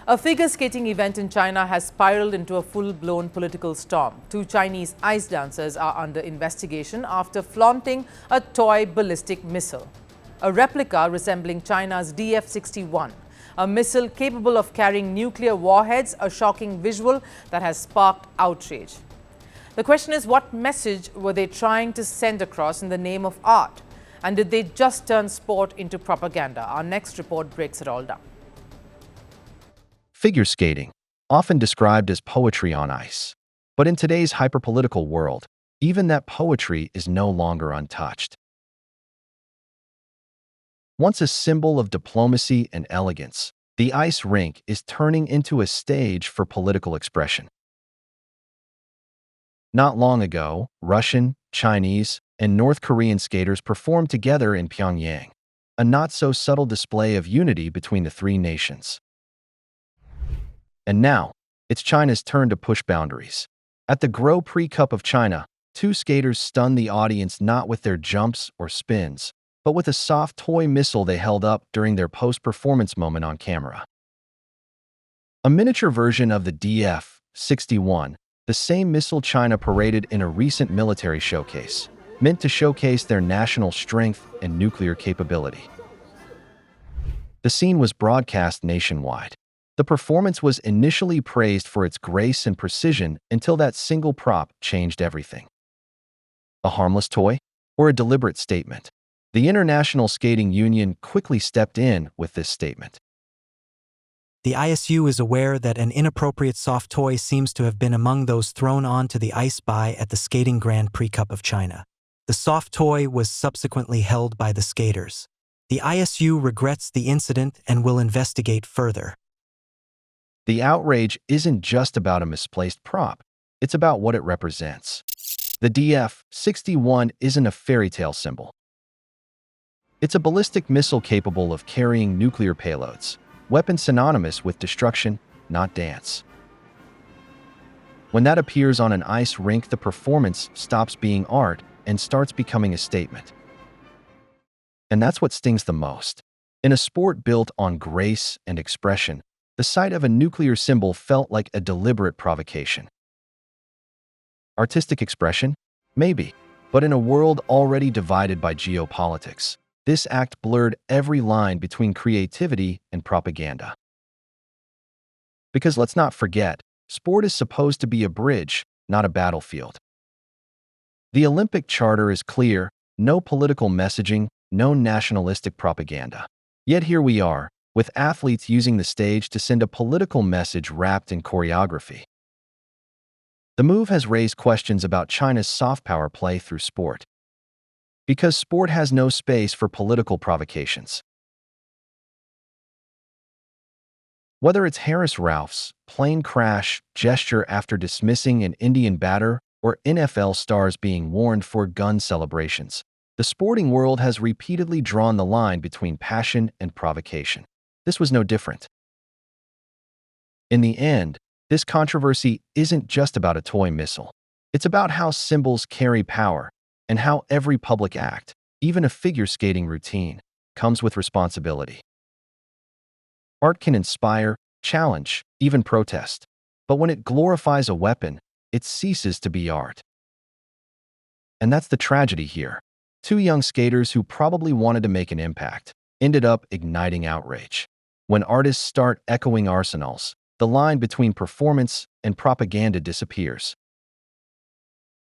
A figure skating event in China has spiraled into a full-blown political storm. Two Chinese ice dancers are under investigation after flaunting a toy ballistic missile, a replica resembling China's DF-61, a missile capable of carrying nuclear warheads, a shocking visual that has sparked outrage. The question is, what message were they trying to send across in the name of art? And did they just turn sport into propaganda? Our next report breaks it all down. Figure skating, often described as poetry on ice. But in today's hyperpolitical world, even that poetry is no longer untouched. Once a symbol of diplomacy and elegance, the ice rink is turning into a stage for political expression. Not long ago, Russian, Chinese, and North Korean skaters performed together in Pyongyang, a not-so-subtle display of unity between the three nations. And now, it's China's turn to push boundaries. At the Grand Prix Cup of China, two skaters stunned the audience not with their jumps or spins, but with a soft toy missile they held up during their post-performance moment on camera. A miniature version of the DF-61, the same missile China paraded in a recent military showcase, meant to showcase their national strength and nuclear capability. The scene was broadcast nationwide. The performance was initially praised for its grace and precision until that single prop changed everything. A harmless toy or a deliberate statement? The International Skating Union quickly stepped in with this statement. The ISU is aware that an inappropriate soft toy seems to have been among those thrown onto the ice by at the Skating Grand Prix Cup of China. The soft toy was subsequently held by the skaters. The ISU regrets the incident and will investigate further. The outrage isn't just about a misplaced prop, it's about what it represents. The DF-61 isn't a fairy tale symbol. It's a ballistic missile capable of carrying nuclear payloads, weapons synonymous with destruction, not dance. When that appears on an ice rink, the performance stops being art and starts becoming a statement. And that's what stings the most. In a sport built on grace and expression, the sight of a nuclear symbol felt like a deliberate provocation. Artistic expression? Maybe. But in a world already divided by geopolitics, this act blurred every line between creativity and propaganda. Because let's not forget, sport is supposed to be a bridge, not a battlefield. The Olympic Charter is clear: no political messaging, no nationalistic propaganda. Yet here we are, with athletes using the stage to send a political message wrapped in choreography. The move has raised questions about China's soft power play through sport. Because sport has no space for political provocations. Whether it's Harris Ralph's plane crash gesture after dismissing an Indian batter or NFL stars being warned for gun celebrations, the sporting world has repeatedly drawn the line between passion and provocation. This was no different. In the end, this controversy isn't just about a toy missile. It's about how symbols carry power and how every public act, even a figure skating routine, comes with responsibility. Art can inspire, challenge, even protest. But when it glorifies a weapon, it ceases to be art. And that's the tragedy here. Two young skaters who probably wanted to make an impact ended up igniting outrage. When artists start echoing arsenals, the line between performance and propaganda disappears.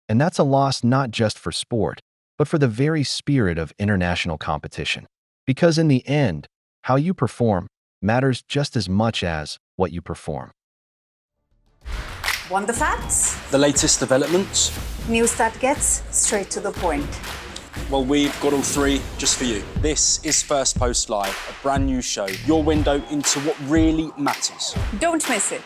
And that's a loss not just for sport, but for the very spirit of international competition. Because in the end, how you perform matters just as much as what you perform. Want the facts? The latest developments? News that gets straight to the point. Well, we've got all three just for you. This is Firstpost Live, a brand new show, your window into what really matters. Don't miss it.